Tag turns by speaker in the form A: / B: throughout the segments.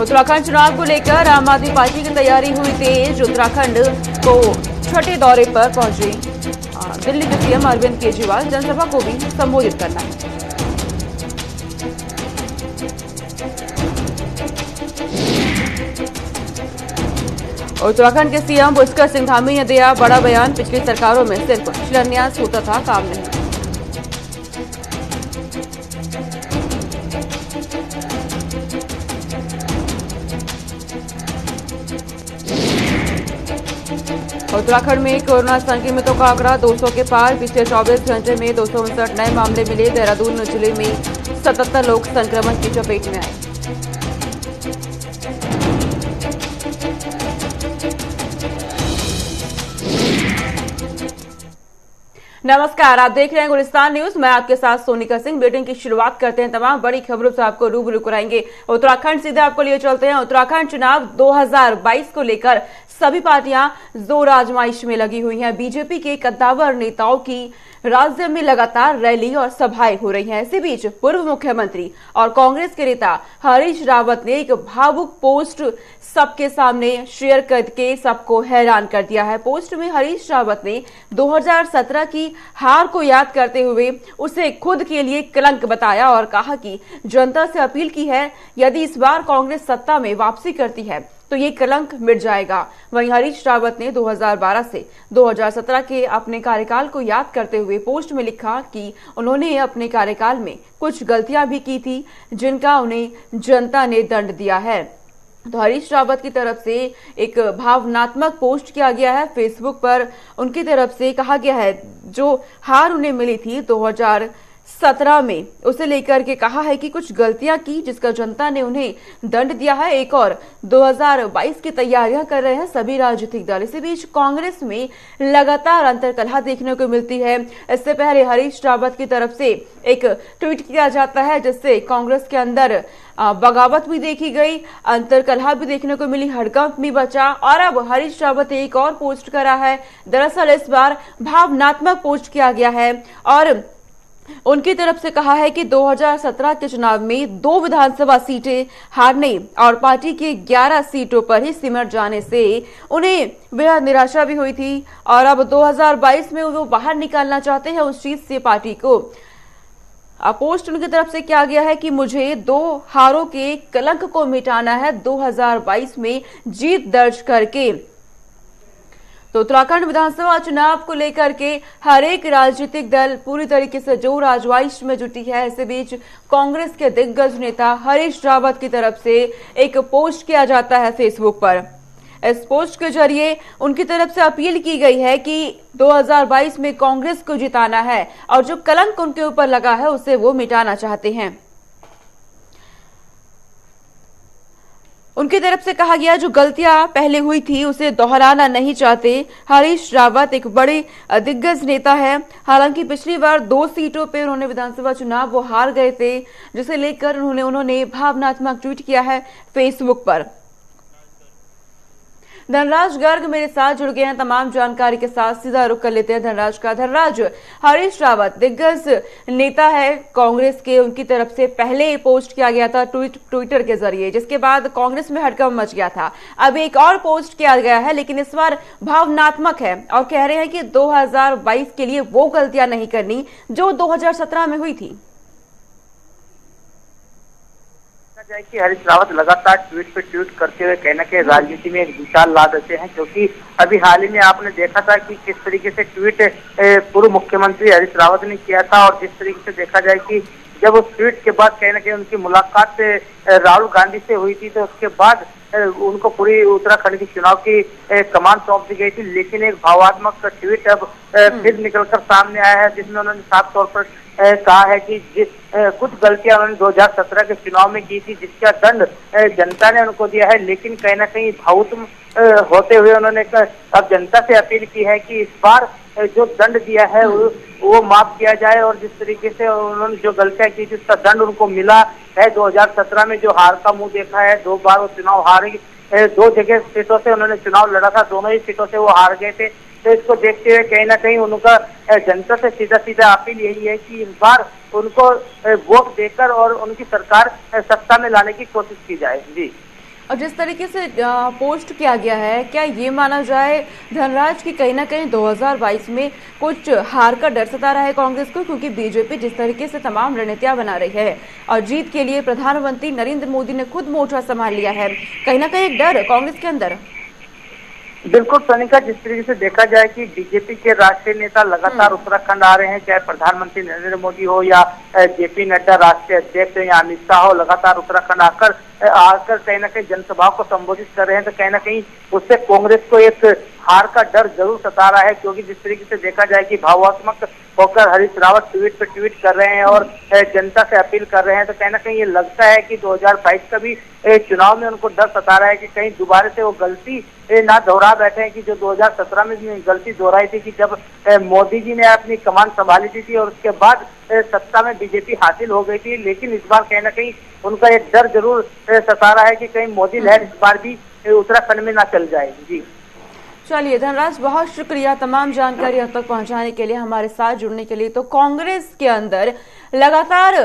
A: उत्तराखंड चुनाव को लेकर आम आदमी पार्टी की तैयारी हुई तेज। उत्तराखंड को छठे दौरे पर पहुंचे दिल्ली के सीएम अरविंद केजरीवाल। जनसभा को भी संबोधित करना है। उत्तराखंड के सीएम पुष्कर सिंह धामी ने दिया बड़ा बयान। पिछली सरकारों में सिर्फ शिलान्यास होता था, काम नहीं। उत्तराखंड में कोरोना संक्रमितों का आंकड़ा 200 के पार। पिछले 24 घंटे में 259 नए मामले मिले। देहरादून जिले में 77 लोग संक्रमण की चपेट में आए। नमस्कार, आप देख रहे हैं गुलिस्तान न्यूज। मैं आपके साथ सोनिका सिंह। बुलेटिन की शुरुआत करते हैं तमाम बड़ी खबरों से आपको रूबरू कराएंगे। उत्तराखंड सीधे आपको लिए चलते हैं। उत्तराखंड चुनाव 2022 को लेकर सभी पार्टियां जोर आजमाइश में लगी हुई हैं। बीजेपी के कद्दावर नेताओं की राज्य में लगातार रैली और सभाएं हो रही हैं। इसी बीच पूर्व मुख्यमंत्री और कांग्रेस के नेता हरीश रावत ने एक भावुक पोस्ट सबके सामने शेयर करके सबको हैरान कर दिया है। पोस्ट में हरीश रावत ने 2017 की हार को याद करते हुए उसे खुद के लिए कलंक बताया और कहा कि जनता से अपील की है, यदि इस बार कांग्रेस सत्ता में वापसी करती है तो ये कलंक मिट जाएगा। वहीं हरीश रावत ने 2012 से 2017 के अपने कार्यकाल को याद करते हुए पोस्ट में लिखा कि उन्होंने अपने कार्यकाल में कुछ गलतियां भी की थी, जिनका उन्हें जनता ने दंड दिया है। तो हरीश रावत की तरफ से एक भावनात्मक पोस्ट किया गया है फेसबुक पर। उनकी तरफ से कहा गया है जो हार उन्हें मिली थी 2017 में, उसे लेकर के कहा है कि कुछ गलतियां की जिसका जनता ने उन्हें दंड दिया है। एक और 2022 की तैयारियां कर रहे हैं सभी राजनीतिक दल। इसी बीच कांग्रेस में लगातार अंतर्कलह देखने को मिलती है। इससे पहले हरीश रावत की तरफ से एक ट्वीट किया जाता है जिससे कांग्रेस के अंदर बगावत भी देखी गई, अंतर्कलह भी देखने को मिली, हड़कंप भी बचा। और अब हरीश रावत ने एक और पोस्ट करा है। दरअसल इस बार भावनात्मक पोस्ट किया गया है और उनकी तरफ से कहा है कि 2017 के चुनाव में 2 विधानसभा सीटें हारने और पार्टी की 11 सीटों पर ही सिमट जाने से उन्हें बेहद निराशा भी हुई थी और अब 2022 में वो बाहर निकालना चाहते हैं उस चीज से पार्टी को। पोस्ट उनकी तरफ से किया गया है कि मुझे 2 हारों के कलंक को मिटाना है 2022 में जीत दर्ज करके। तो उत्तराखंड विधानसभा चुनाव को लेकर के हर एक राजनीतिक दल पूरी तरीके से जोर आजमाइश में जुटी है। इसी बीच कांग्रेस के दिग्गज नेता हरीश रावत की तरफ से एक पोस्ट किया जाता है फेसबुक पर। इस पोस्ट के जरिए उनकी तरफ से अपील की गई है कि 2022 में कांग्रेस को जिताना है और जो कलंक उनके ऊपर लगा है उसे वो मिटाना चाहते हैं। उनकी तरफ से कहा गया जो गलतियां पहले हुई थी उसे दोहराना नहीं चाहते। हरीश रावत एक बड़े दिग्गज नेता है। हालांकि पिछली बार 2 सीटों पे उन्होंने विधानसभा चुनाव वो हार गए थे, जिसे लेकर उन्होंने भावनात्मक ट्वीट किया है फेसबुक पर। धनराज गर्ग मेरे साथ जुड़ गए हैं तमाम जानकारी के साथ। सीधा रुख कर लेते हैं धनराज का। धनराज, हरीश रावत दिग्गज नेता है कांग्रेस के, उनकी तरफ से पहले पोस्ट किया गया था ट्विटर के जरिए, जिसके बाद कांग्रेस में हड़कंप मच गया था। अब एक और पोस्ट किया गया है लेकिन इस बार भावनात्मक है और कह रहे हैं कि 2022 के लिए वो गलतियां नहीं करनी जो 2017 में हुई थी।
B: कि हरीश रावत लगातार ट्वीट पे ट्वीट करते हुए कहीं ना कहीं राजनीति में एक विशाल ला देते हैं, क्योंकि अभी हाल ही में आपने देखा था कि किस तरीके से ट्वीट पूर्व मुख्यमंत्री हरीश रावत ने किया था और जिस तरीके से देखा जाए कि जब उस ट्वीट के बाद कहीं ना कहीं उनकी मुलाकात राहुल गांधी से हुई थी तो उसके बाद उनको पूरी उत्तराखंड की चुनाव की कमान सौंप दी गई थी। लेकिन एक भावात्मक ट्वीट अब फिर निकलकर सामने आया है जिसमें उन्होंने साफ तौर पर कहा है कि कुछ गलतियां उन्होंने 2017 के चुनाव में की थी जिसका दंड जनता ने उनको दिया है, लेकिन कहीं ना कहीं भावुक होते हुए उन्होंने अब जनता से अपील की है कि इस बार जो दंड दिया है वो माफ किया जाए और जिस तरीके से उन्होंने जो गलतियां की थी उसका दंड उनको मिला है। 2017 में जो हार का मुंह देखा है, 2 बार वो चुनाव हारे, 2 जगह सीटों से उन्होंने चुनाव लड़ा था, दोनों ही सीटों से वो हार गए थे। तो इसको देखते हुए कहीं ना कहीं उनका जनता से सीधा सीधा अपील यही है कि इस बार उनको वोट देकर और उनकी सरकार सत्ता में लाने की कोशिश की जाए। जी
A: और जिस तरीके से पोस्ट किया गया है, क्या ये माना जाए धनराज की कहीं ना कहीं 2022 में कुछ हार का डर सता रहा है कांग्रेस को, क्योंकि बीजेपी जिस तरीके से तमाम रणनीतियां बना रही है और जीत के लिए प्रधानमंत्री नरेंद्र मोदी ने खुद मोर्चा संभाल लिया है, कहीं ना कहीं एक डर कांग्रेस के अंदर।
B: बिल्कुल सोनिका, जिस तरीके से देखा जाए कि बीजेपी के राष्ट्रीय नेता लगातार उत्तराखंड आ रहे हैं, चाहे प्रधानमंत्री नरेंद्र मोदी हो या जेपी नड्डा राष्ट्रीय अध्यक्ष या अमित शाह हो, लगातार उत्तराखंड आकर कहीं ना कहीं जनसभाओं को संबोधित कर रहे हैं, तो कहीं ना कहीं उससे कांग्रेस को एक हार का डर जरूर सता रहा है। क्योंकि जिस तरीके से देखा जाए कि भावात्मक होकर हरीश रावत ट्वीट पे ट्वीट कर रहे हैं और जनता से अपील कर रहे हैं, तो कहीं ना कहीं ये लगता है कि 2022 का भी चुनाव में उनको डर सता रहा है कि कहीं दोबारा से वो गलती ना दोहरा बैठे हैं कि जो 2017 में गलती दोहराई थी कि जब मोदी जी ने अपनी कमान संभाली थी और उसके बाद सत्ता में बीजेपी हासिल हो गई थी। लेकिन इस बार कहीं ना कहीं उनका एक डर जरूर सता रहा है कि कहीं मोदी लहर इस बार भी उत्तराखंड में ना चल जाएगी। जी
A: चलिए धनराज, बहुत शुक्रिया तमाम जानकारी अब तक पहुंचाने के लिए, हमारे साथ जुड़ने के लिए। तो कांग्रेस के अंदर लगातार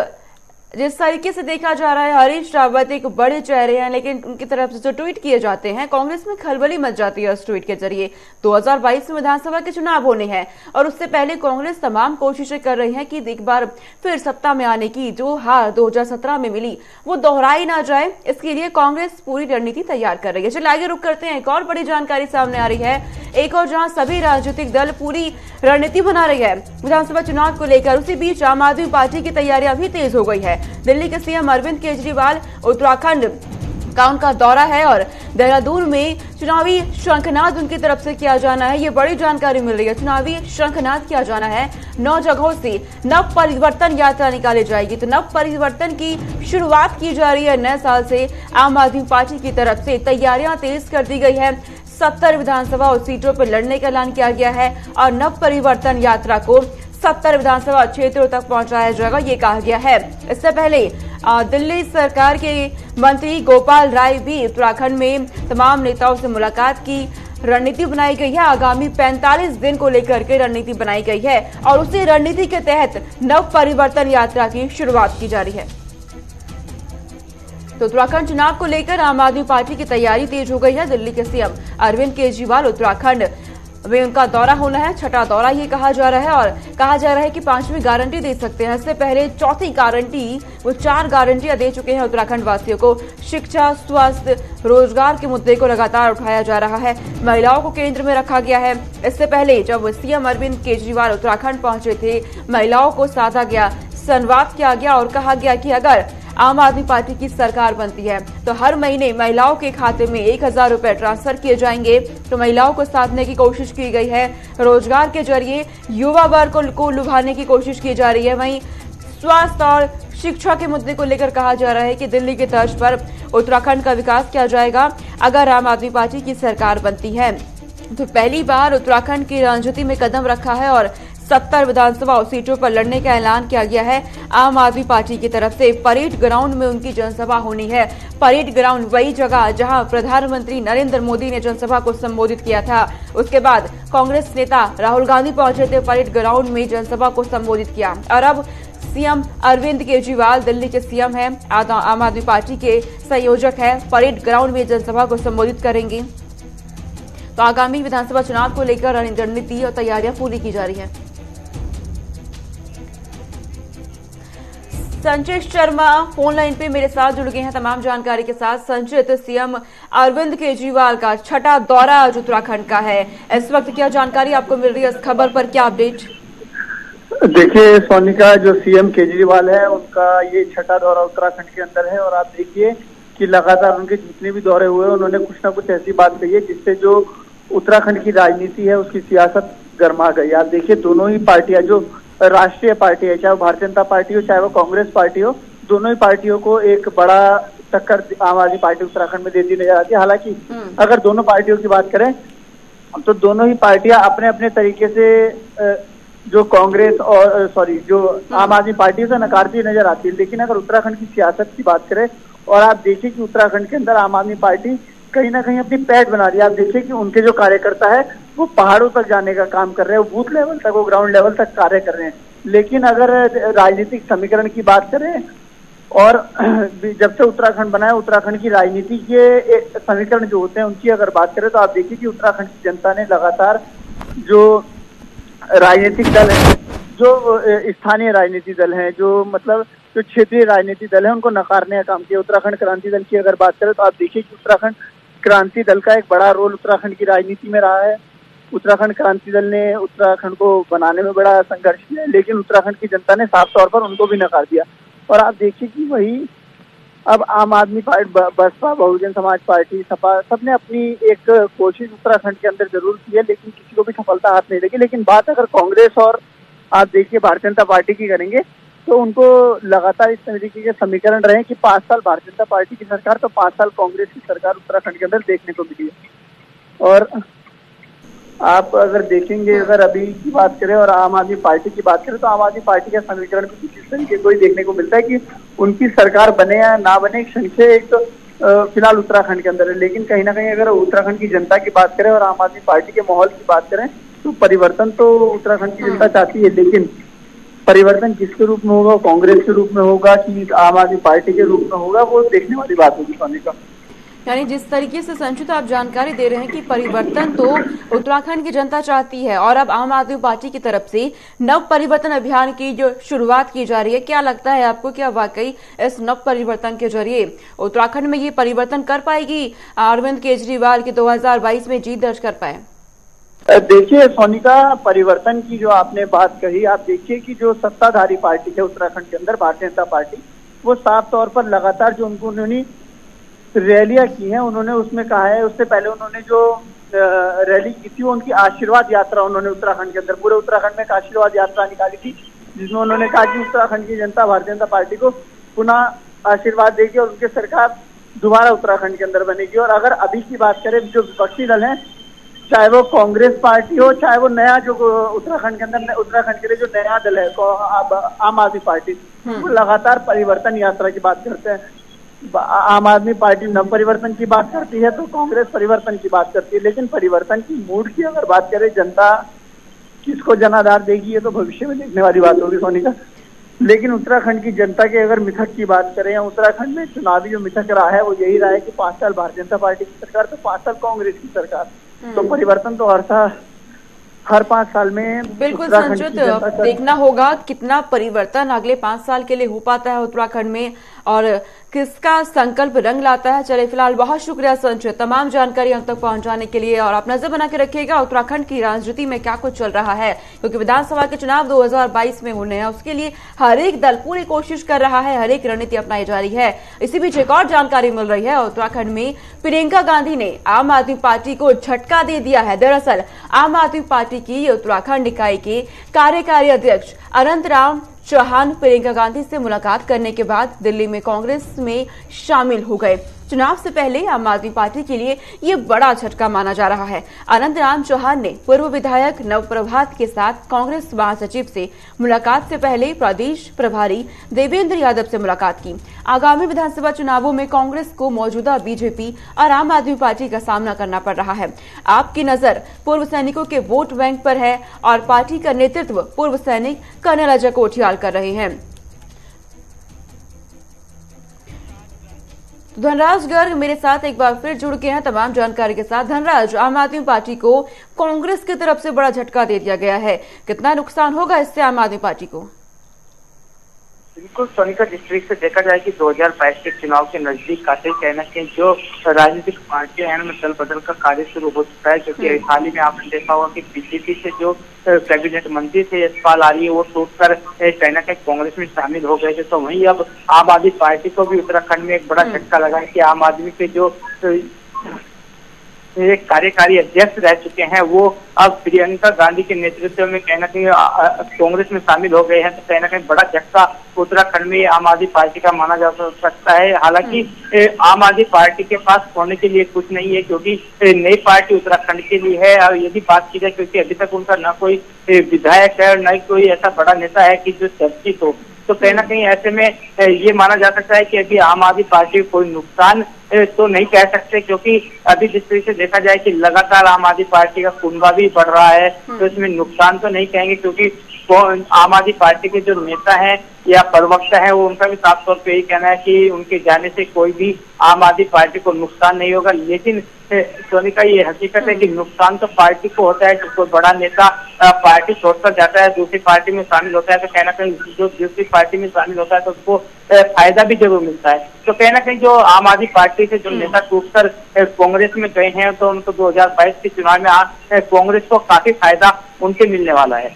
A: जिस तरीके से देखा जा रहा है, हरीश रावत एक बड़े चेहरे हैं, लेकिन उनकी तरफ से जो ट्वीट किए जाते हैं कांग्रेस में खलबली मच जाती है उस ट्वीट के जरिए। 2022 में विधानसभा के चुनाव होने हैं और उससे पहले कांग्रेस तमाम कोशिशें कर रही है कि एक बार फिर सत्ता में आने की जो हार 2017 में मिली वो दोहराई ना जाए, इसके लिए कांग्रेस पूरी रणनीति तैयार कर रही है। चलिए आगे रुक करते हैं, एक और बड़ी जानकारी सामने आ रही है। एक और जहां सभी राजनीतिक दल पूरी रणनीति बना रही है विधानसभा चुनाव को लेकर, उसी बीच आम आदमी पार्टी की तैयारियां भी तेज हो गई है। दिल्ली के सीएम अरविंद केजरीवाल उत्तराखंड का उनका दौरा है और देहरादून में चुनावी शंखनाद उनकी तरफ से किया जाना है, ये बड़ी जानकारी मिल रही है। चुनावी शंखनाद किया जाना है, 9 जगहों से नव परिवर्तन यात्रा निकाली जाएगी। तो नव परिवर्तन की शुरुआत की जा रही है नए साल से। आम आदमी पार्टी की तरफ से तैयारियां तेज कर दी गई है। 70 विधानसभा सीटों पर लड़ने का ऐलान किया गया है और नव परिवर्तन यात्रा को 70 विधानसभा क्षेत्रों तक पहुंचाया जाएगा, ये कहा गया है। इससे पहले दिल्ली सरकार के मंत्री गोपाल राय भी उत्तराखंड में तमाम नेताओं से मुलाकात की। रणनीति बनाई गई है, आगामी 45 दिन को लेकर के रणनीति बनाई गई है और उसी रणनीति के तहत नव परिवर्तन यात्रा की शुरुआत की जा रही है। तो उत्तराखंड चुनाव को लेकर आम आदमी पार्टी की तैयारी तेज हो गई है। दिल्ली के सीएम अरविंद केजरीवाल उत्तराखंड में उनका दौरा होना है, छठा दौरा ये कहा जा रहा है और कहा जा रहा है कि 5वीं गारंटी दे सकते हैं। इससे पहले चौथी गारंटी, वो 4 गारंटियां दे चुके हैं उत्तराखंड वासियों को। शिक्षा, स्वास्थ्य, रोजगार के मुद्दे को लगातार उठाया जा रहा है, महिलाओं को केंद्र में रखा गया है। इससे पहले जब सीएम अरविंद केजरीवाल उत्तराखंड पहुंचे थे, महिलाओं को साधा गया, संवाद किया गया और कहा गया कि अगर आम आदमी पार्टी की सरकार बनती है तो हर महीने महिलाओं के खाते में 1000 रुपए ट्रांसफर किए जाएंगे। तो महिलाओं को साधने की कोशिश की गई है, रोजगार के जरिए युवा वर्ग को लुभाने की कोशिश की जा रही है। वहीं स्वास्थ्य और शिक्षा के मुद्दे को लेकर कहा जा रहा है कि दिल्ली की तर्ज पर उत्तराखंड का विकास किया जाएगा अगर आम आदमी पार्टी की सरकार बनती है। तो पहली बार उत्तराखंड की राजनीति में कदम रखा है और 70 विधानसभा सीटों पर लड़ने का ऐलान किया गया है आम आदमी पार्टी की तरफ से। परेड ग्राउंड में उनकी जनसभा होनी है। परेड ग्राउंड वही जगह जहां प्रधानमंत्री नरेंद्र मोदी ने जनसभा को संबोधित किया था। उसके बाद कांग्रेस नेता राहुल गांधी पहुंचे थे, परेड ग्राउंड में जनसभा को संबोधित किया। और अब सीएम अरविंद केजरीवाल दिल्ली के सीएम हैं, आम आदमी पार्टी के संयोजक है, परेड ग्राउंड में जनसभा को संबोधित करेंगे। तो आगामी विधानसभा चुनाव को लेकर रणनीति और तैयारियां पूरी की जा रही है। संचित शर्मा फोन लाइन पे मेरे साथ जुड़ गए हैं तमाम जानकारी के साथ। संचित, सीएम अरविंद केजरीवाल का छठा दौरा आज उत्तराखंड का है, इस वक्त क्या जानकारी आपको मिल रही है, इस खबर पर क्या अपडेट?
C: देखिए सोनिका, जो सीएम केजरीवाल है उनका ये छठा दौरा उत्तराखंड के अंदर है और आप देखिए कि लगातार उनके जितने भी दौरे हुए उन्होंने कुछ ना कुछ ऐसी बात कही है जिससे जो उत्तराखंड की राजनीति है उसकी सियासत गर्मा गई। आप देखिए दोनों ही पार्टियां, जो राष्ट्रीय पार्टी है, चाहे वो भारतीय जनता पार्टी हो चाहे वो कांग्रेस पार्टी हो, दोनों ही पार्टियों को एक बड़ा टक्कर आम आदमी पार्टी उत्तराखंड में देती नजर आती है। हालांकि अगर दोनों पार्टियों की बात करें तो दोनों ही पार्टियां अपने अपने तरीके से जो कांग्रेस और जो आम आदमी पार्टी से नकारती नजर आती है। लेकिन अगर उत्तराखंड की सियासत की बात करें और आप देखिए कि उत्तराखंड के अंदर आम आदमी पार्टी कहीं ना कहीं अपनी पैठ बना रही है। आप देखिए कि उनके जो कार्यकर्ता है वो पहाड़ों तक जाने का काम कर रहे हैं, वो बूथ लेवल तक, वो ग्राउंड लेवल तक कार्य कर रहे हैं। लेकिन अगर राजनीतिक समीकरण की बात करें और जब से उत्तराखंड बना है, उत्तराखंड की राजनीति के समीकरण जो होते हैं उनकी अगर बात करें तो आप देखिए कि उत्तराखंड की जनता ने लगातार जो राजनीतिक दल है, जो स्थानीय राजनीतिक दल हैं, जो मतलब जो क्षेत्रीय राजनीतिक दल है, उनको नकारने का काम किया। उत्तराखंड क्रांति दल की अगर बात करें तो आप देखिए कि उत्तराखंड क्रांति दल का एक बड़ा रोल उत्तराखंड की राजनीति में रहा है। उत्तराखंड क्रांति दल ने उत्तराखंड को बनाने में बड़ा संघर्ष किया, लेकिन उत्तराखंड की जनता ने साफ तौर पर उनको भी नकार दिया। और आप देखिए कि वही अब आम आदमी पार्टी, बसपा, बहुजन समाज पार्टी, सपा, सबने अपनी एक कोशिश उत्तराखंड के अंदर जरूर की है, लेकिन किसी को भी सफलता हाथ नहीं लगी। लेकिन बात अगर कांग्रेस और आप देखिए भारतीय जनता पार्टी की करेंगे तो उनको लगातार इस तरीके के समीकरण रहे कि 5 साल भारतीय जनता पार्टी की सरकार तो 5 साल कांग्रेस की सरकार उत्तराखंड के अंदर देखने को मिली है। और आप अगर देखेंगे, अगर अभी की बात करें और आम आदमी पार्टी की बात करें तो आम आदमी पार्टी का समीकरण भी कुछ इस तरीके को ही देखने को मिलता है कि उनकी सरकार बने या ना बने, एक संख्या एक तो फिलहाल उत्तराखंड के अंदर है। लेकिन कहीं ना कहीं अगर उत्तराखंड की जनता की बात करें और आम आदमी पार्टी के माहौल की बात करें तो परिवर्तन तो उत्तराखंड की जनता चाहती है, लेकिन परिवर्तन किसके रूप में होगा, कांग्रेस के रूप में होगा कि आम आदमी पार्टी के रूप में होगा, वो देखने वाली बात होगी सोनी का।
A: यानी जिस तरीके से संचित आप जानकारी दे रहे हैं कि परिवर्तन तो उत्तराखंड की जनता चाहती है और अब आम आदमी पार्टी की तरफ से नव परिवर्तन अभियान की जो शुरुआत की जा रही है, क्या लगता है आपको, क्या वाकई इस नव परिवर्तन के जरिए उत्तराखंड में ये परिवर्तन कर पाएगी अरविंद केजरीवाल की 2022 में जीत दर्ज कर पाए?
C: देखिए सोनिका, परिवर्तन की जो आपने बात कही, आप देखिए कि जो सत्ताधारी पार्टी है उत्तराखंड के अंदर भारतीय जनता पार्टी, वो साफ तौर पर लगातार जो उन्होंने रैलियां की हैं, उन्होंने उसमें कहा है, उससे पहले उन्होंने जो रैली की थी उनकी आशीर्वाद यात्रा उन्होंने उत्तराखंड के अंदर, पूरे उत्तराखंड में एक आशीर्वाद यात्रा निकाली थी, जिसमें उन्होंने कहा कि उत्तराखंड की जनता भारतीय जनता पार्टी को पुनः आशीर्वाद देगी और उनकी सरकार दोबारा उत्तराखंड के अंदर बनेगी। और अगर अभी की बात करें, जो विपक्षी दल है, चाहे वो कांग्रेस पार्टी हो, चाहे वो नया जो उत्तराखंड के अंदर, उत्तराखंड के लिए जो नया दल है आम आदमी पार्टी, वो लगातार परिवर्तन यात्रा की बात करते हैं। आम आदमी पार्टी नव परिवर्तन की बात करती है तो कांग्रेस परिवर्तन की बात करती है, लेकिन परिवर्तन की मूड की अगर बात करें, जनता किसको जनाधार देगी ये तो भविष्य में देखने वाली बात होगी सोनिका। लेकिन उत्तराखंड की जनता के अगर मिथक की बात करें, या उत्तराखंड में चुनावी जो मिथक रहा है वो यही रहा है कि 5 साल भारतीय जनता पार्टी की सरकार तो 5 साल कांग्रेस की सरकार, तो परिवर्तन तो हर 5 साल में
A: बिल्कुल संचित देखना होगा कितना परिवर्तन अगले 5 साल के लिए हो पाता है उत्तराखंड में और किसका संकल्प रंग लाता है। चले फिलहाल बहुत शुक्रिया संचित तमाम जानकारी हम तक पहुंचाने के लिए, और आप नजर बना के रखिएगा उत्तराखंड की राजनीति में क्या कुछ चल रहा है, क्योंकि विधानसभा के चुनाव 2022 में होने हैं, उसके लिए हर एक दल पूरी कोशिश कर रहा है, हर एक रणनीति अपनाई जा रही है। इसी बीच एक और जानकारी मिल रही है, उत्तराखंड में प्रियंका गांधी ने आम आदमी पार्टी को झटका दे दिया है। दरअसल आम आदमी पार्टी की उत्तराखंड इकाई के कार्यकारी अध्यक्ष अनंत राम चौहान प्रियंका गांधी से मुलाकात करने के बाद दिल्ली में कांग्रेस में शामिल हो गए। चुनाव से पहले आम आदमी पार्टी के लिए ये बड़ा झटका माना जा रहा है। अनंत राम चौहान ने पूर्व विधायक नवप्रभात के साथ कांग्रेस महासचिव से मुलाकात से पहले प्रदेश प्रभारी देवेंद्र यादव से मुलाकात की। आगामी विधानसभा चुनावों में कांग्रेस को मौजूदा बीजेपी और आम आदमी पार्टी का सामना करना पड़ रहा है। आपकी नजर पूर्व सैनिकों के वोट बैंक पर है और पार्टी का नेतृत्व पूर्व सैनिक कर्नल अजय कोठियाल कर रहे हैं। धनराज गर्ग मेरे साथ एक बार फिर जुड़ के हैं तमाम जानकारी के साथ। धनराज, आम आदमी पार्टी को कांग्रेस की तरफ से बड़ा झटका दे दिया गया है, कितना नुकसान होगा इससे आम आदमी पार्टी को?
B: बिल्कुल सोनिका, जिस तरीके से देखा जाए कि 2022 के चुनाव के नजदीक आते ही कहना कि जो राजनीतिक पार्टियां हैं उनमें दल बदल का कार्य शुरू हो चुका है, क्योंकि हाल ही में आपने देखा होगा कि बीजेपी से जो कैबिनेट मंत्री थे यशपाल आर्य वो टूटकर कहना कि कांग्रेस में शामिल हो गए थे। तो वहीं अब आम आदमी पार्टी को भी उत्तराखंड में एक बड़ा झटका लगा है कि आम आदमी के जो एक कार्यकारी अध्यक्ष रह चुके हैं वो अब प्रियंका गांधी के नेतृत्व में कहना कहीं कांग्रेस में शामिल हो गए हैं। तो कहना कहीं बड़ा झटका उत्तराखंड में आम आदमी पार्टी का माना जा सकता है। हालांकि आम आदमी पार्टी के पास होने के लिए कुछ नहीं है, क्योंकि नई पार्टी उत्तराखंड के लिए है। और यदि बात की जाए, क्योंकि अभी तक उनका न कोई विधायक है और न कोई ऐसा बड़ा नेता है कि जो चर्चित हो, तो कहीं ना कहीं ऐसे में ये माना जा सकता है कि अभी आम आदमी पार्टी को कोई नुकसान तो नहीं कह सकते, क्योंकि अभी जिस तरीके से देखा जाए कि लगातार आम आदमी पार्टी का कुनबा भी बढ़ रहा है, तो इसमें नुकसान तो नहीं कहेंगे, क्योंकि आम आदमी पार्टी के जो नेता हैं या प्रवक्ता है वो उनका भी साफ तौर पे यही कहना है कि उनके जाने से कोई भी आम आदमी पार्टी को नुकसान नहीं होगा। लेकिन सोनिका ये हकीकत है कि नुकसान तो पार्टी को होता है। जब कोई बड़ा नेता पार्टी छोड़कर जाता है, दूसरी पार्टी में शामिल होता है, तो कहीं ना कहीं जो दूसरी पार्टी में शामिल होता है तो उसको फायदा भी जरूर मिलता है। तो कहीं ना कहीं जो आम आदमी पार्टी से जो नेता टूटकर कांग्रेस में गए हैं तो उनको 2022 के चुनाव में कांग्रेस को काफी फायदा उनके मिलने वाला है।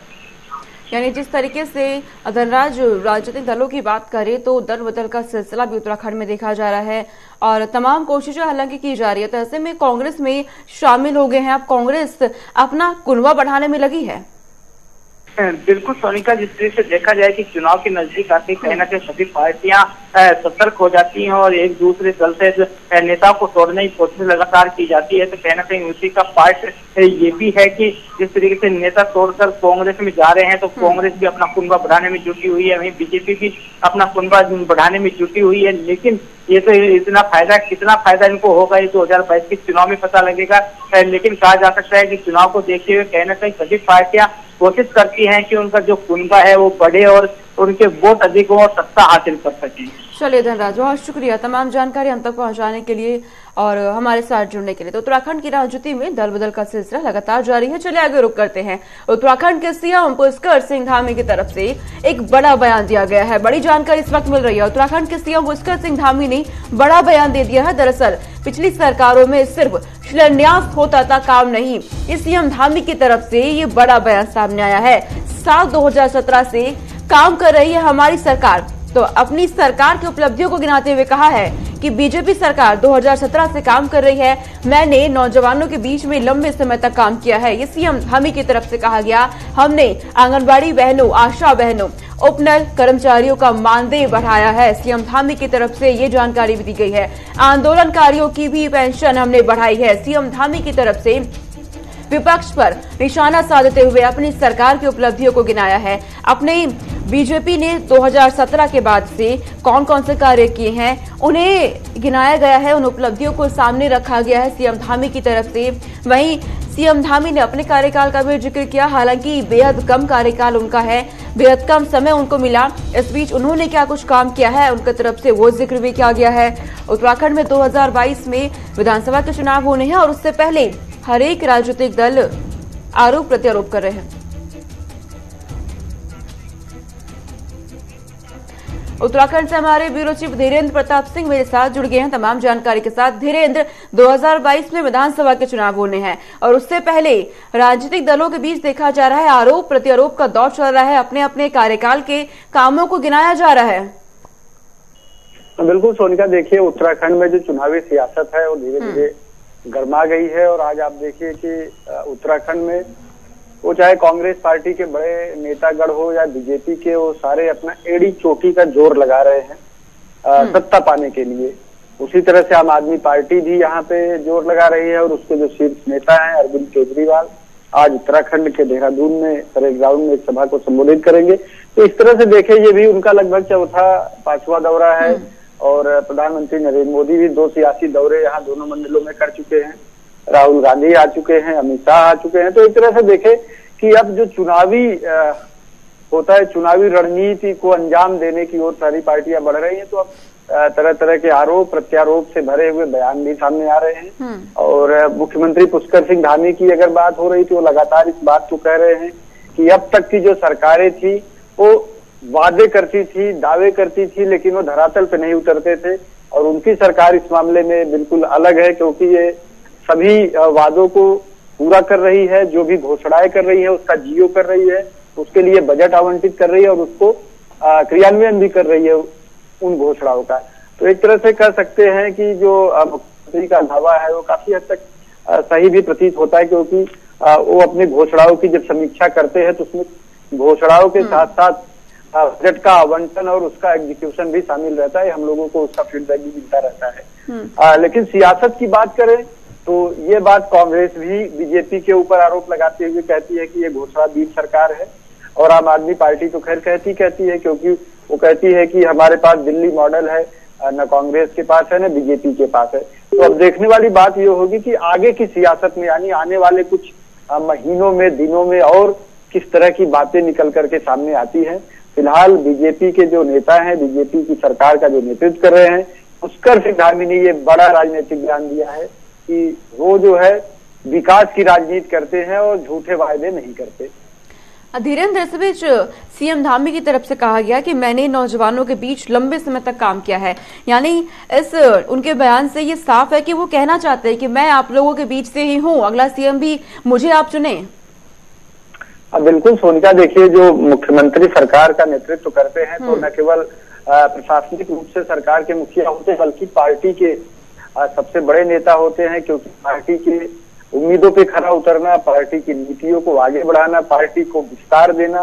A: यानी जिस तरीके से धनराज राजनीतिक दलों की बात करें तो दल बदल का सिलसिला भी उत्तराखंड में देखा जा रहा है और तमाम कोशिशें हालांकि की जा रही है। तो ऐसे में कांग्रेस में शामिल हो गए हैं, अब कांग्रेस अपना कुनबा बढ़ाने में लगी है।
B: बिल्कुल सोनिका, जिस तरीके से देखा जाए कि चुनाव के नजदीक आते कहीं ना कहीं सभी पार्टियां सतर्क हो जाती हैं और एक दूसरे दल से नेताओं को तोड़ने की कोशिश लगातार की जाती है। तो कहीं ना कहीं उसी का पार्ट ये भी है कि जिस तरीके से नेता तोड़कर कांग्रेस में जा रहे हैं तो कांग्रेस भी अपना कुनबा बढ़ाने में जुटी हुई है, वहीं बीजेपी भी अपना कुनबा बढ़ाने में जुटी हुई है। लेकिन ये तो इतना फायदा, कितना फायदा इनको होगा ये 2022 के चुनाव में पता लगेगा। लेकिन कहा जा सकता है कि चुनाव को देखते हुए कहीं ना कहीं सभी पार्टियां कोशिश करती हैं कि उनका जो कुनबा है वो बढ़े और उनके वोट अधिक हो और सत्ता हासिल कर सकें।
A: चलिए धनराज, बहुत शुक्रिया तमाम जानकारी हम तक पहुंचाने के लिए और हमारे साथ जुड़ने के लिए। तो उत्तराखंड की राजनीति में दल बदल का सिलसिला लगातार जारी है। चलिए आगे रुक करते हैं। उत्तराखंड के सीएम पुष्कर सिंह धामी की तरफ से एक बड़ा बयान दिया गया है। बड़ी जानकारी इस वक्त मिल रही है। उत्तराखंड के सीएम पुष्कर सिंह धामी ने बड़ा बयान दे दिया है। दरअसल पिछली सरकारों में सिर्फ शिलान्यास होता था, काम नहीं। इस सीएम धामी की तरफ से ये बड़ा बयान सामने आया है। साल 2017 से काम कर रही है हमारी सरकार। तो अपनी सरकार की उपलब्धियों को गिनाते हुए कहा है कि बीजेपी सरकार 2017 से काम कर रही है। मैंने नौजवानों के बीच में लंबे समय तक काम किया है, ये सीएम धामी की तरफ से कहा गया। हमने आंगनबाड़ी बहनों, आशा बहनों, उपनल कर्मचारियों का मानदेय बढ़ाया है। सीएम धामी की तरफ से ये जानकारी भी दी गई है। आंदोलनकारियों की भी पेंशन हमने बढ़ाई है। सीएम धामी की तरफ से विपक्ष पर निशाना साधते हुए अपनी सरकार की उपलब्धियों को गिनाया है। अपने बीजेपी ने 2017 के बाद से कौन कौन से कार्य किए हैं उन्हें गिनाया गया है, उन उपलब्धियों को सामने रखा गया है सीएम धामी की तरफ से। वहीं सीएम धामी ने अपने कार्यकाल का भी जिक्र किया। हालांकि बेहद कम कार्यकाल उनका है, बेहद कम समय उनको मिला। इस बीच उन्होंने क्या कुछ काम किया है उनकी तरफ से वो जिक्र भी किया गया है। उत्तराखंड में 2022 में विधानसभा के चुनाव होने हैं और उससे पहले हर एक राजनीतिक दल आरोप प्रत्यारोप कर रहे हैं। उत्तराखंड से हमारे ब्यूरो चीफ धीरेन्द्र प्रताप सिंह मेरे साथ जुड़ गए हैं तमाम जानकारी के साथ। धीरेन्द्र, 2022 में विधानसभा के चुनाव होने हैं और उससे पहले राजनीतिक दलों के बीच देखा जा रहा है आरोप प्रत्यारोप का दौर चल रहा है। अपने अपने कार्यकाल के कामों को गिनाया जा रहा है।
D: बिल्कुल सोनिका, देखिए उत्तराखंड में जो चुनावी सियासत है वो धीरे धीरे गर्मा गई है और आज आप देखिए कि उत्तराखंड में वो चाहे कांग्रेस पार्टी के बड़े नेतागढ़ हो या बीजेपी के, वो सारे अपना एड़ी चोटी का जोर लगा रहे हैं सत्ता पाने के लिए। उसी तरह से आम आदमी पार्टी भी यहाँ पे जोर लगा रही है और उसके जो शीर्ष नेता हैं अरविंद केजरीवाल आज उत्तराखंड के देहरादून में परेड ग्राउंड में एक सभा को संबोधित करेंगे। तो इस तरह से देखे ये भी उनका लगभग चौथा पांचवा दौरा है और प्रधानमंत्री नरेंद्र मोदी भी 2 सियासी दौरे यहाँ दोनों मंडलों में कर चुके हैं। राहुल गांधी आ चुके हैं, अमित शाह आ चुके हैं। तो एक तरह से देखे कि अब जो चुनावी होता है, चुनावी रणनीति को अंजाम देने की ओर सारी पार्टियां बढ़ रही हैं। तो अब तरह तरह के आरोप प्रत्यारोप से भरे हुए बयान भी सामने आ रहे हैं। और मुख्यमंत्री पुष्कर सिंह धामी की अगर बात हो रही थी, वो लगातार इस बात को कह रहे हैं कि अब तक की जो सरकारें थी वो वादे करती थी, दावे करती थी, लेकिन वो धरातल पे नहीं उतरते थे। और उनकी सरकार इस मामले में बिल्कुल अलग है, क्योंकि ये सभी वादों को पूरा कर रही है। जो भी घोषणाएं कर रही है उसका जियो कर रही है, उसके लिए बजट आवंटित कर रही है और उसको क्रियान्वयन भी कर रही है उन घोषणाओं का। तो एक तरह से कह सकते हैं कि जो मुख्यमंत्री का दावा है वो काफी हद तक सही भी प्रतीत होता है, क्योंकि वो अपनी घोषणाओं की जब समीक्षा करते हैं तो उसमें घोषणाओं के साथ साथ बजट का आवंटन और उसका एग्जीक्यूशन भी शामिल रहता है। हम लोगों को उसका फीडबैक भी मिलता रहता है। लेकिन सियासत की बात करें तो ये बात कांग्रेस भी बीजेपी के ऊपर आरोप लगाते हुए कहती है कि ये घोषणाधीन सरकार है। और आम आदमी पार्टी तो खैर कहती है, क्योंकि वो कहती है कि हमारे पास दिल्ली मॉडल है, न कांग्रेस के पास है न बीजेपी के पास है। तो अब देखने वाली बात ये होगी कि आगे की सियासत में, यानी आने वाले कुछ महीनों में, दिनों में और किस तरह की बातें निकल करके सामने आती हैं। फिलहाल बीजेपी के जो नेता हैं, बीजेपी की सरकार का जो नेतृत्व कर रहे हैं, पुष्कर सिंह धामी ने ये बड़ा राजनीतिक बयान दिया है कि वो जो है विकास की राजनीति करते हैं और झूठे वायदे नहीं करते।
A: धीरेन्द्र, इस बीच सीएम धामी की तरफ से कहा गया कि मैंने नौजवानों के बीच लंबे समय तक काम किया है, यानी इस उनके बयान से ये साफ है कि वो कहना चाहते हैं कि मैं आप लोगों के बीच से ही हूँ, अगला सीएम भी मुझे आप चुने।
D: बिल्कुल सोनिका, देखिए जो मुख्यमंत्री सरकार का नेतृत्व करते हैं तो न केवल प्रशासनिक रूप से सरकार के मुखिया होते हैं, बल्कि पार्टी के सबसे बड़े नेता होते हैं, क्योंकि पार्टी के उम्मीदों पे खरा उतरना, पार्टी की नीतियों को आगे बढ़ाना, पार्टी को विस्तार देना,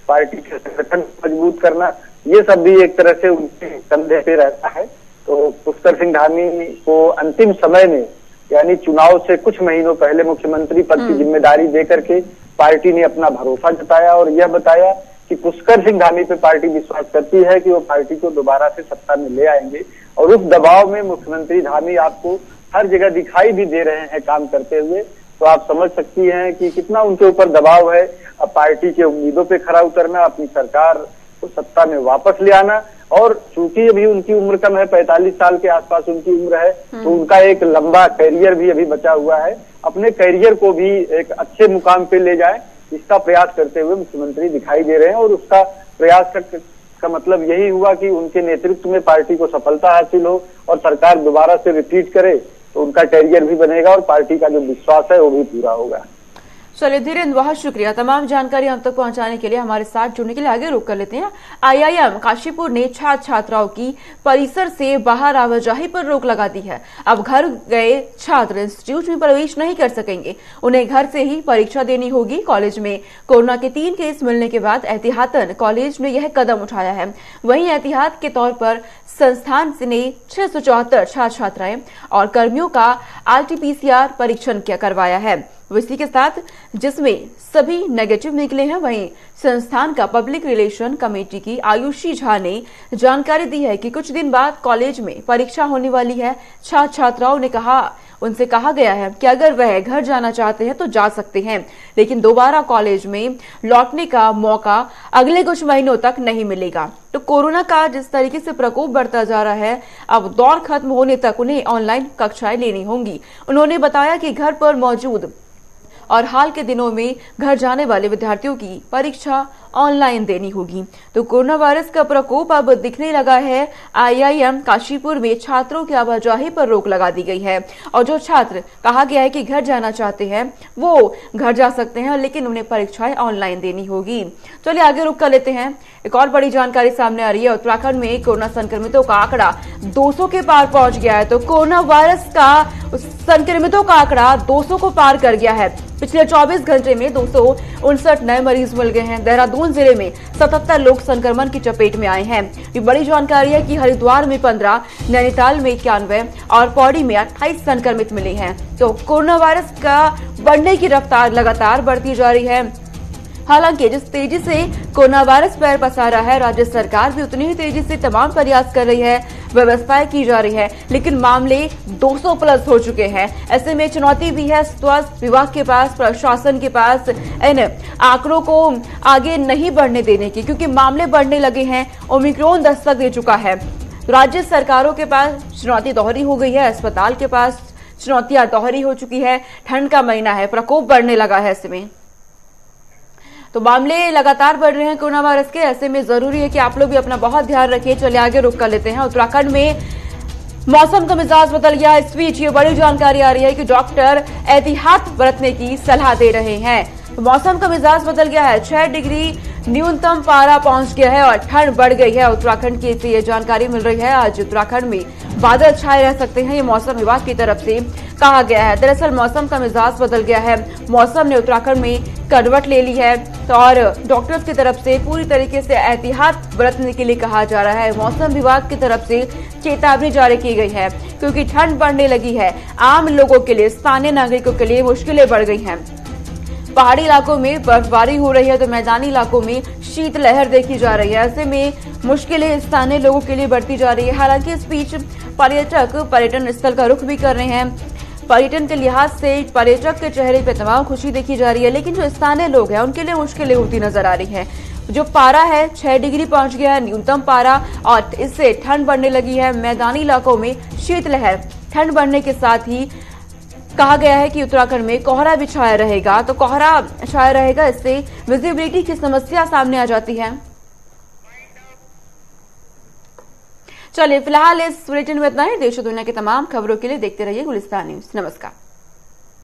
D: पार्टी के संगठन को मजबूत करना, ये सब भी एक तरह से उनके कंधे पे रहता है। तो पुष्कर सिंह धामी को अंतिम समय में, यानी चुनाव से कुछ महीनों पहले मुख्यमंत्री पद की जिम्मेदारी देकर के पार्टी ने अपना भरोसा जताया और यह बताया कि पुष्कर सिंह धामी पे पार्टी विश्वास करती है कि वो पार्टी को दोबारा से सत्ता में ले आएंगे। और उस दबाव में मुख्यमंत्री धामी आपको हर जगह दिखाई भी दे रहे हैं काम करते हुए, तो आप समझ सकती हैं कि कितना उनके ऊपर दबाव है। अब पार्टी के उम्मीदों पे खरा उतरना, अपनी सरकार को सत्ता में वापस ले आना, और चूंकि अभी उनकी उम्र कम है, 45 साल के आसपास उनकी उम्र है, तो उनका एक लंबा कैरियर भी अभी बचा हुआ है। अपने कैरियर को भी एक अच्छे मुकाम पे ले जाए, इसका प्रयास करते हुए मुख्यमंत्री दिखाई दे रहे हैं। और उसका प्रयास का मतलब यही हुआ कि उनके नेतृत्व में पार्टी को सफलता हासिल हो और सरकार दोबारा से रिपीट करे, तो उनका कैरियर भी बनेगा और पार्टी का जो विश्वास है वो भी पूरा होगा।
A: चलिए धीरेन्द्र, बहुत शुक्रिया तमाम जानकारी हम तक पहुंचाने के लिए, हमारे साथ जुड़ने के लिए। आगे रुक कर लेते हैं। आईआईएम काशीपुर ने छात्र छात्राओं की परिसर से बाहर आवाजाही पर रोक लगा दी है। अब घर गए छात्र इंस्टीट्यूट में प्रवेश नहीं कर सकेंगे, उन्हें घर से ही परीक्षा देनी होगी। कॉलेज में कोरोना के 3 केस मिलने के बाद एहतियातन कॉलेज ने यह कदम उठाया है। वहीं एहतियात के तौर पर संस्थान ने 674 छात्र छात्राएं और कर्मियों का RT-PCR परीक्षण करवाया है, इसी के साथ जिसमें सभी नेगेटिव निकले हैं। वहीं संस्थान का पब्लिक रिलेशन कमेटी की आयुषी झा ने जानकारी दी है कि कुछ दिन बाद कॉलेज में परीक्षा होने वाली है। छात्र छात्राओं ने उनसे कहा गया है कि अगर वह घर जाना चाहते हैं तो जा सकते हैं, लेकिन दोबारा कॉलेज में लौटने का मौका अगले कुछ महीनों तक नहीं मिलेगा। तो कोरोना का जिस तरीके से प्रकोप बढ़ता जा रहा है, अब दौर खत्म होने तक उन्हें ऑनलाइन कक्षाएं लेनी होंगी। उन्होंने बताया कि घर पर मौजूद और हाल के दिनों में घर जाने वाले विद्यार्थियों की परीक्षा ऑनलाइन देनी होगी। तो कोरोना वायरस का प्रकोप अब दिखने लगा है। आईआईएम काशीपुर में छात्रों की आवाजाही पर रोक लगा दी गई है और जो छात्र कहा गया है कि घर जाना चाहते हैं वो घर जा सकते हैं, लेकिन उन्हें परीक्षाएं ऑनलाइन देनी होगी। चलिए आगे रुक कर लेते हैं। एक और बड़ी जानकारी सामने आ रही है। उत्तराखंड में कोरोना संक्रमितों का आंकड़ा 200 के पार पहुंच गया है। तो कोरोना वायरस का संक्रमितों का आंकड़ा 200 को पार कर गया है। पिछले 24 घंटे में 259 नए मरीज मिल गए हैं। देहरादून जिले में 77 लोग संक्रमण की चपेट में आए हैं। ये बड़ी जानकारी है कि हरिद्वार में 15, नैनीताल में 91 और पौड़ी में 28 संक्रमित मिले हैं। तो कोरोना वायरस का बढ़ने की रफ्तार लगातार बढ़ती जा रही है। हालांकि जिस तेजी से कोरोना वायरस पैर पसारा है, राज्य सरकार भी उतनी ही तेजी से तमाम प्रयास कर रही है, व्यवस्थाएं की जा रही है, लेकिन मामले 200 प्लस हो चुके हैं। ऐसे में चुनौती भी है स्वास्थ्य विभाग के पास, प्रशासन के पास इन आंकड़ों को आगे नहीं बढ़ने देने की, क्योंकि मामले बढ़ने लगे हैं। ओमिक्रॉन दस्तक दे चुका है। राज्य सरकारों के पास चुनौती दोहरी हो गई है, अस्पताल के पास चुनौतियां दोहरी हो चुकी है। ठंड का महीना है, प्रकोप बढ़ने लगा है। ऐसे में तो मामले लगातार बढ़ रहे हैं कोरोना वायरस के। ऐसे में जरूरी है कि आप लोग भी अपना बहुत ध्यान रखिए। चलिए आगे रुक कर लेते हैं। उत्तराखंड में मौसम का मिजाज बदल गया। इस बीच ये बड़ी जानकारी आ रही है कि डॉक्टर एहतियात बरतने की सलाह दे रहे हैं। तो मौसम का मिजाज बदल गया है। 6 डिग्री न्यूनतम पारा पहुंच गया है और ठंड बढ़ गई है। उत्तराखंड की से ये जानकारी मिल रही है। आज उत्तराखंड में बादल छाए रह सकते हैं, ये मौसम विभाग की तरफ से कहा गया है। दरअसल मौसम का मिजाज बदल गया है। मौसम ने उत्तराखंड में करवट ले ली है और डॉक्टर्स की तरफ से पूरी तरीके से एहतियात बरतने के लिए कहा जा रहा है। मौसम विभाग की तरफ से चेतावनी जारी की गई है, क्योंकि ठंड बढ़ने लगी है। आम लोगों के लिए, स्थानीय नागरिकों के लिए मुश्किलें बढ़ गई हैं। पहाड़ी इलाकों में बर्फबारी हो रही है तो मैदानी इलाकों में शीतलहर देखी जा रही है। ऐसे में मुश्किलें स्थानीय लोगों के लिए बढ़ती जा रही है। हालांकि इस बीच पर्यटक पर्यटन स्थल का रुख भी कर रहे हैं। पर्यटन के लिहाज से पर्यटक के चेहरे पे तमाम खुशी देखी जा रही है, लेकिन जो स्थानीय लोग हैं उनके लिए मुश्किलें होती नजर आ रही हैं। जो पारा है 6 डिग्री पहुंच गया है न्यूनतम पारा, और इससे ठंड बढ़ने लगी है। मैदानी इलाकों में शीतलहर, ठंड बढ़ने के साथ ही कहा गया है कि उत्तराखंड में कोहरा भी छाया रहेगा। तो कोहरा छाया रहेगा, इससे विजिबिलिटी की समस्या सामने आ जाती है। चलिए फिलहाल इस बुलेटिन में इतना ही। देश और दुनिया की तमाम खबरों के लिए देखते रहिए गुलिस्तान न्यूज। नमस्कार।